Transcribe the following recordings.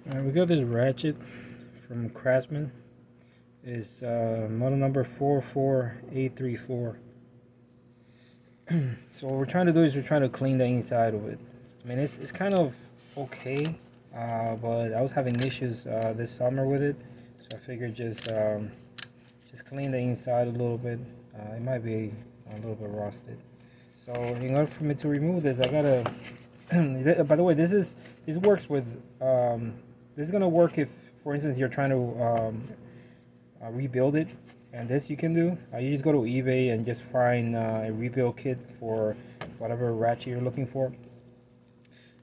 We got this Ratchet from Craftsman. Is model number 44834. So what we're trying to do is we're trying to clean the inside of it. I mean, it's kind of okay, but I was having issues this summer with it, so I figured just clean the inside a little bit. It might be a little bit rusted. So in order for me to remove this, I gotta. By the way, this works with. This is gonna work if, for instance, you're trying to rebuild it. And this you can do. You just go to eBay and just find a rebuild kit for whatever ratchet you're looking for.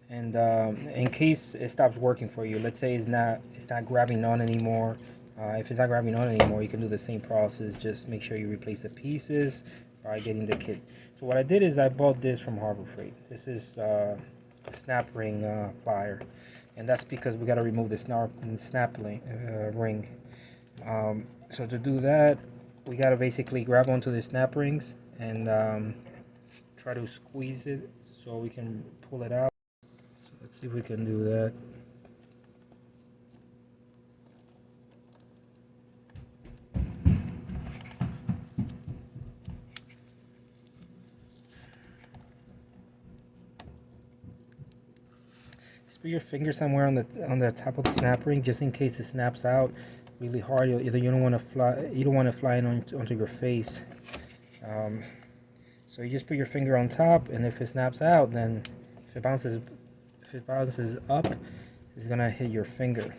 And in case it stops working for you, let's say it's not grabbing on anymore. If it's not grabbing on anymore, you can do the same process. Just make sure you replace the pieces by getting the kit. So what I did is I bought this from Harbor Freight. This is a snap ring plier, and that's because we got to remove the snap ring. So to do that, we got to basically grab onto the snap rings and try to squeeze it so we can pull it out. So let's see if we can do that. Just put your finger somewhere on the top of the snap ring, just in case it snaps out really hard. You don't want to fly in onto your face. So you just put your finger on top, and if it snaps out, then if it bounces up, it's gonna hit your finger.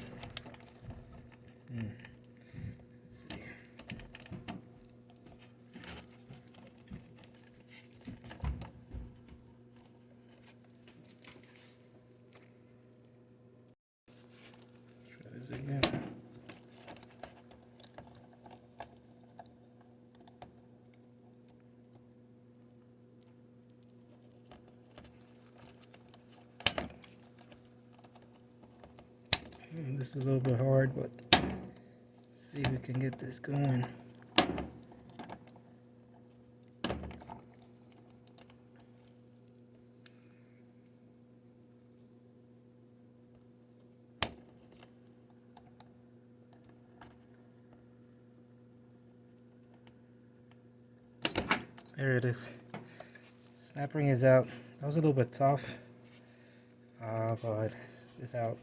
Let's see. Try this again. This is a little bit hard, but let's see if we can get this going. There it is. Snap ring is out. That was a little bit tough, but it's out.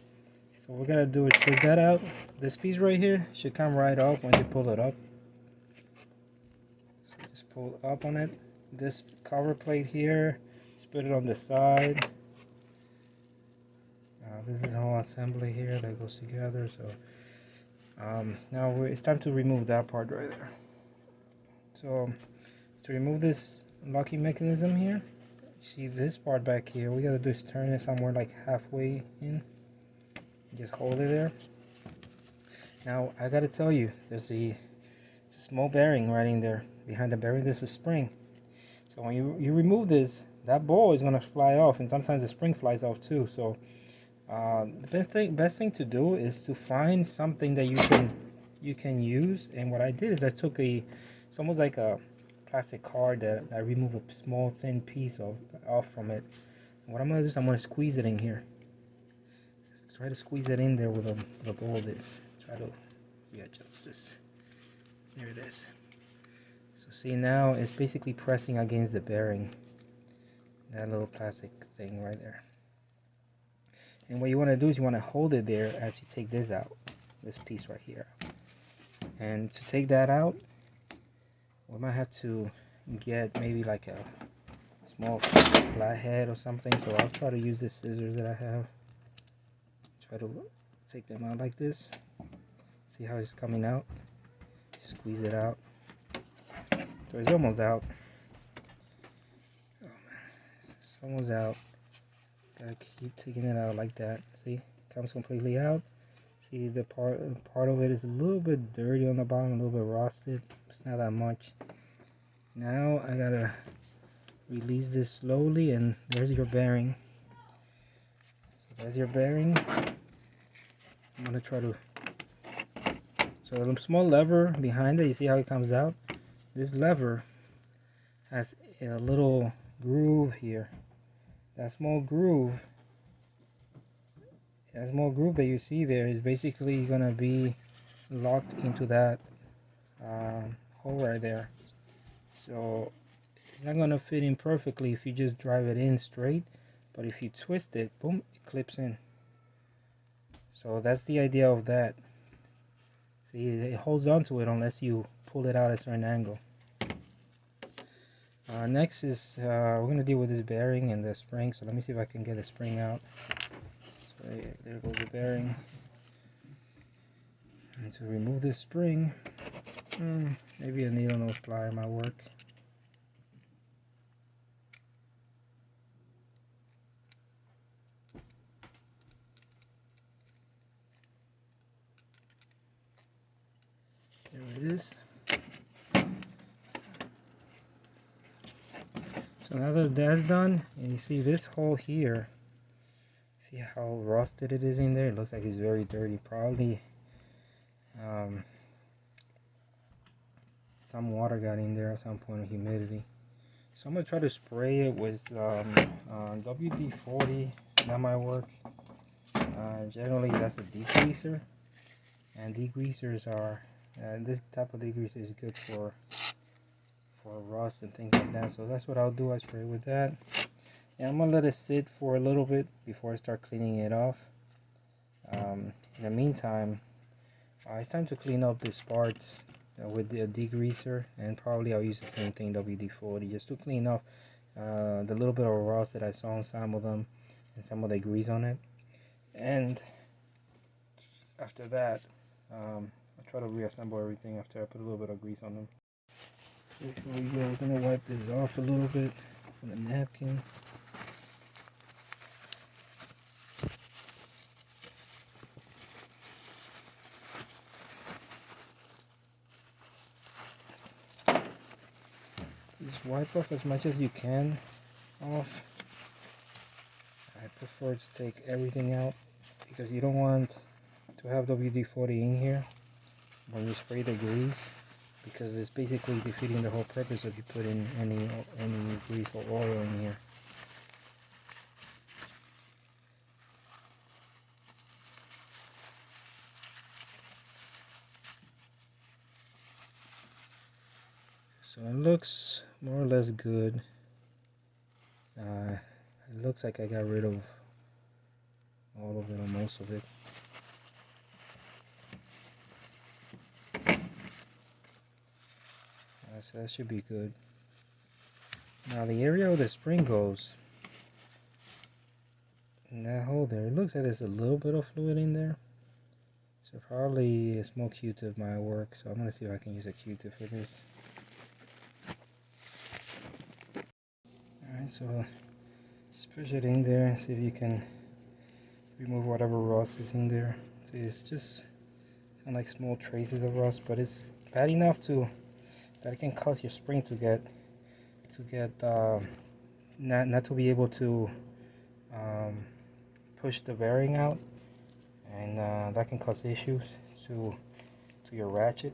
So what we're gonna do is take that out. This piece right here should come right off when you pull it up. So just pull up on it. This cover plate here, just put it on the side. This is a whole assembly here that goes together. So now it's time to remove that part right there. So to remove this locking mechanism here, see this part back here, we gotta do is turn it somewhere like halfway in. Just hold it there. Now I gotta tell you, it's a small bearing right in there. Behind the bearing there's a spring. So when you remove this, that ball is gonna fly off, and sometimes the spring flies off too. So the best thing to do is to find something that you can use. And what I did is I took it's almost like a plastic card that I remove a small thin piece off from it. And what I'm gonna do is I'm gonna squeeze it in here. Try to squeeze it in there with a ball. Try to readjust this. There it is. So see, now it's basically pressing against the bearing. That little plastic thing right there. And what you want to do is you want to hold it there as you take this out. This piece right here. And to take that out, we might have to get maybe like a small flathead or something. So I'll try to use the scissors that I have. Try to take them out like this. See how it's coming out? Squeeze it out. So it's almost out. Oh, it's almost out. Gotta keep taking it out like that. See, it comes completely out. See, the part of it is a little bit dirty on the bottom, a little bit rusted. It's not that much. Now I gotta release this slowly, and there's your bearing. So there's your bearing. I'm gonna try to. So the small lever behind it, you see how it comes out? This lever has a little groove here. That small groove that small groove that you see there is basically gonna be locked into that hole right there. So it's not gonna fit in perfectly if you just drive it in straight, but if you twist it, boom, it clips in. So that's the idea of that. See, it holds on to it unless you pull it out at a certain angle. Next is we're gonna deal with this bearing and the spring. So let me see if I can get the spring out. So there goes the bearing. And to remove this spring, maybe a needle nose plier might work. There it is. So now that that's done, and you see this hole here, see how rusted it is in there? It looks like it's very dirty. Probably some water got in there at some point of humidity. So I'm gonna try to spray it with WD-40. That might work. Generally, that's a degreaser, and degreasers are this type of degreaser is good for rust and things like that. So that's what I'll do. I spray with that, and I'm gonna let it sit for a little bit before I start cleaning it off. In the meantime, it's time to clean up these parts with the degreaser, and probably I'll use the same thing, WD-40, just to clean off the little bit of rust that I saw on some of them and some of the grease on it. And after that, I'll try to reassemble everything after I put a little bit of grease on them. Here we go. We're gonna wipe this off a little bit with a napkin. Just wipe off as much as you can off. I prefer to take everything out because you don't want to have WD-40 in here when you spray the grease, because it's basically defeating the whole purpose if you put in any grease or oil in here. So it looks more or less good. It looks like I got rid of all of it or most of it. So that should be good. Now the area where the spring goes, in that hole there, it looks like there's a little bit of fluid in there. So probably a small Q-tip might work. So I'm gonna see if I can use a Q-tip for this. Alright, so just push it in there, see if you can remove whatever rust is in there. So it's just kind of like small traces of rust, but it's bad enough that it can cause your spring to get not to be able to push the bearing out, and that can cause issues to your ratchet.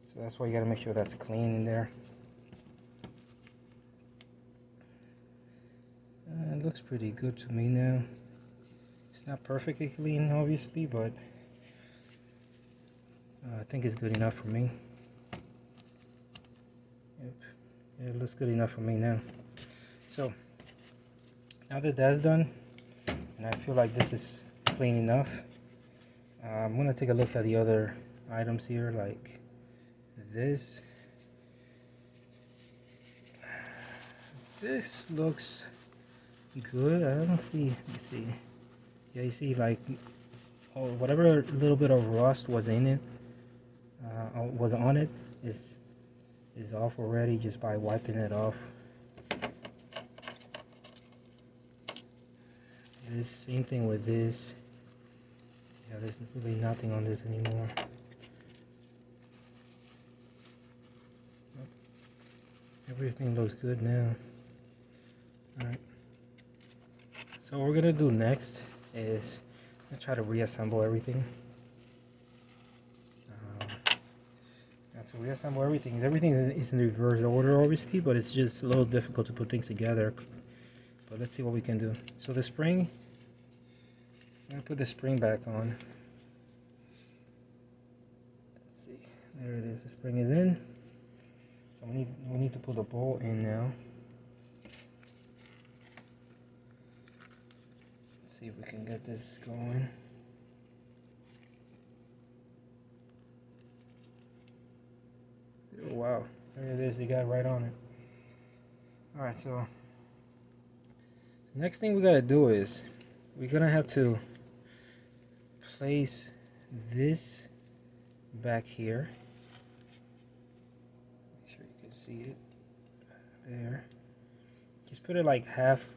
So that's why you got to make sure that's clean in there. It looks pretty good to me now. It's not perfectly clean, obviously, but I think it's good enough for me. Yep, yeah, it looks good enough for me now. So now that that's done, and I feel like this is clean enough, I'm gonna take a look at the other items here, like this. This looks good. I don't see. Let me see. Yeah, you see, like, whatever little bit of rust was in it, was on it, is off already just by wiping it off. This same thing with this. Yeah, there's really nothing on this anymore. Everything looks good now. Alright. So what we're gonna do next is I'm gonna try to reassemble everything. To reassemble everything is in reverse order, obviously, but it's just a little difficult to put things together. But let's see what we can do. So the spring gonna put the spring back on. Let's see. There it is. The spring is in. So we need to put the bolt in now. Let's see if we can get this going. Oh, wow. There it is. You got it right on it. Alright, so the next thing we gotta do is we're gonna have to place this back here. Make sure you can see it there. Just put it like half.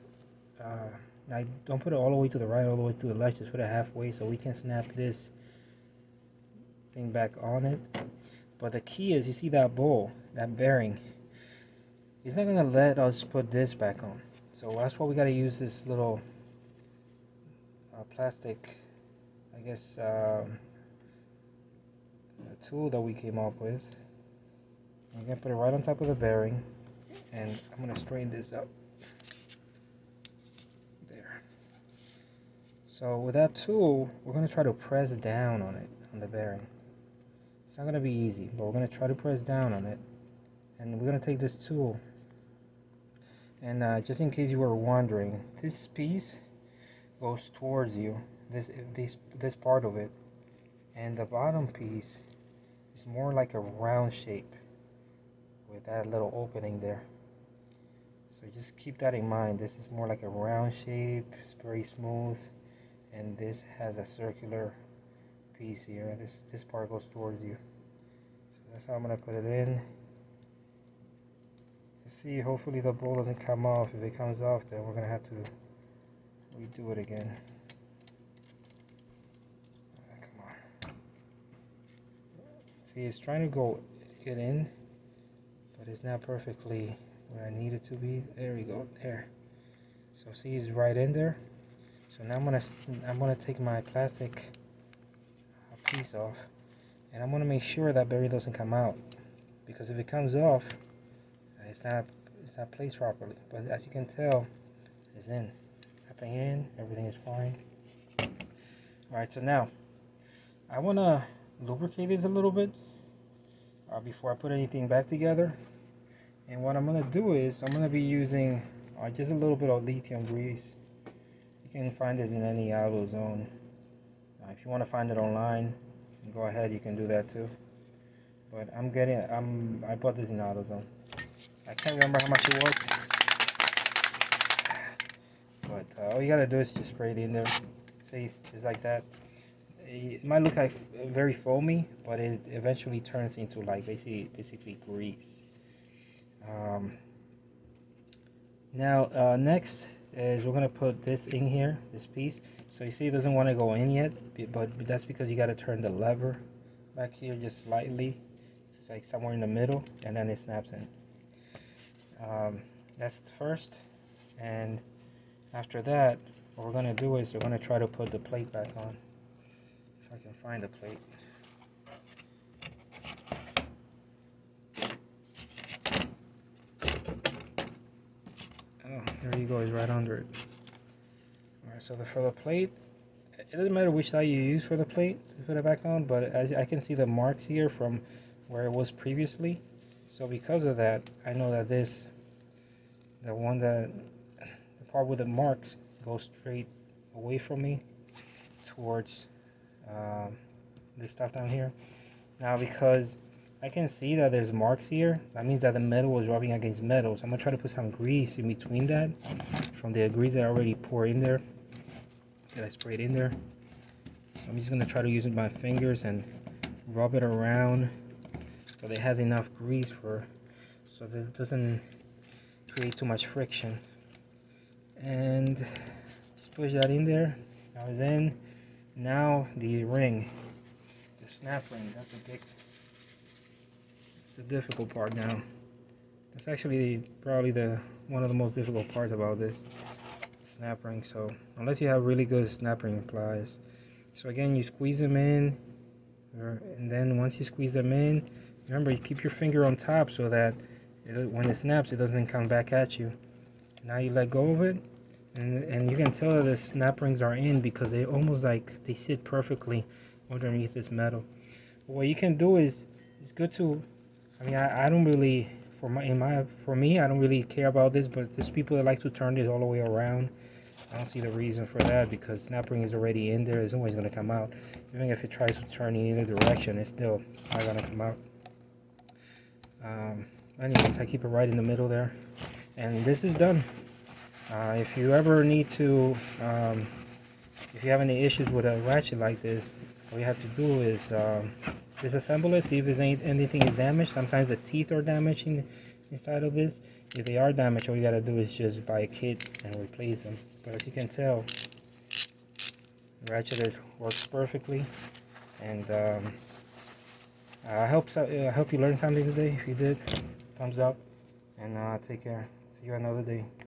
Now don't put it all the way to the right, all the way to the left. Just put it halfway so we can snap this thing back on it. But the key is, you see that bowl, that bearing. It's not gonna let us put this back on. So that's why we gotta use this little plastic, I guess, tool that we came up with. I'm gonna put it right on top of the bearing, and I'm gonna straighten this up. There. So with that tool, we're gonna try to press down on it, on the bearing. It's not gonna be easy, but we're gonna try to press down on it, and we're gonna take this tool. And just in case you were wondering, this piece goes towards you, this part of it, and the bottom piece is more like a round shape with that little opening there. So just keep that in mind. This is more like a round shape. It's very smooth, and this has a circular piece here. This part goes towards you. So that's how I'm gonna put it in. See, hopefully the bowl doesn't come off. If it comes off, then we're gonna have to redo it again. Come on. See, it's trying to get in, but it's not perfectly where I need it to be. There we go. There. So see, it's right in there. So now I'm gonna take my plastic piece off, and I'm gonna make sure that bearing doesn't come out, because if it comes off, it's not placed properly. But as you can tell, it's in. It's snapping in. Everything is fine. All right. So now I want to lubricate this a little bit before I put anything back together. And what I'm going to do is I'm going to be using just a little bit of lithium grease. You can find this in any AutoZone. If you want to find it online, go ahead. You can do that too. But I bought this in AutoZone. I can't remember how much it was, but all you gotta do is just spray it in there. See, just like that. It might look like very foamy, but it eventually turns into like basically grease. Now next is we're gonna put this in here, this piece. So you see, it doesn't want to go in yet, but that's because you gotta turn the lever back here just slightly. It's like somewhere in the middle, and then it snaps in. That's the first, and after that, what we're going to do is we're going to try to put the plate back on. If I can find the plate. Oh, there you go, it's right under it. Alright, so for the plate, it doesn't matter which side you use for the plate to put it back on, but as I can see the marks here from where it was previously. So because of that, I know that the part with the marks goes straight away from me towards this stuff down here. Now because I can see that there's marks here, that means that the metal was rubbing against metal. So I'm gonna try to put some grease in between that, from the grease that I already poured in there, that I sprayed in there. So I'm just gonna try to use my fingers and rub it around so that it has enough grease so that it doesn't create too much friction. And just push that in there. Now it's in. Now the ring, the snap ring, that's the difficult part now. That's actually probably one of the most difficult parts about this snap ring. So unless you have really good snap ring pliers. So again, you squeeze them in, and then once you squeeze them in, remember, you keep your finger on top so that when it snaps, it doesn't come back at you. Now you let go of it, and you can tell that the snap rings are in because they almost like they sit perfectly underneath this metal. What you can do is, it's good to, I mean, I don't really, for me, I don't really care about this, but there's people that like to turn this all the way around. I don't see the reason for that because snap ring is already in there. It's always going to come out. Even if it tries to turn in either direction, it's still not going to come out. Anyways, I keep it right in the middle there. And this is done. If you ever need to, if you have any issues with a ratchet like this, all you have to do is disassemble it, see if anything is damaged. Sometimes the teeth are damaged inside of this. If they are damaged, all you gotta do is just buy a kit and replace them. But as you can tell, the ratchet works perfectly. And I hope you learned something today. If you did, thumbs up, and take care. See you another day.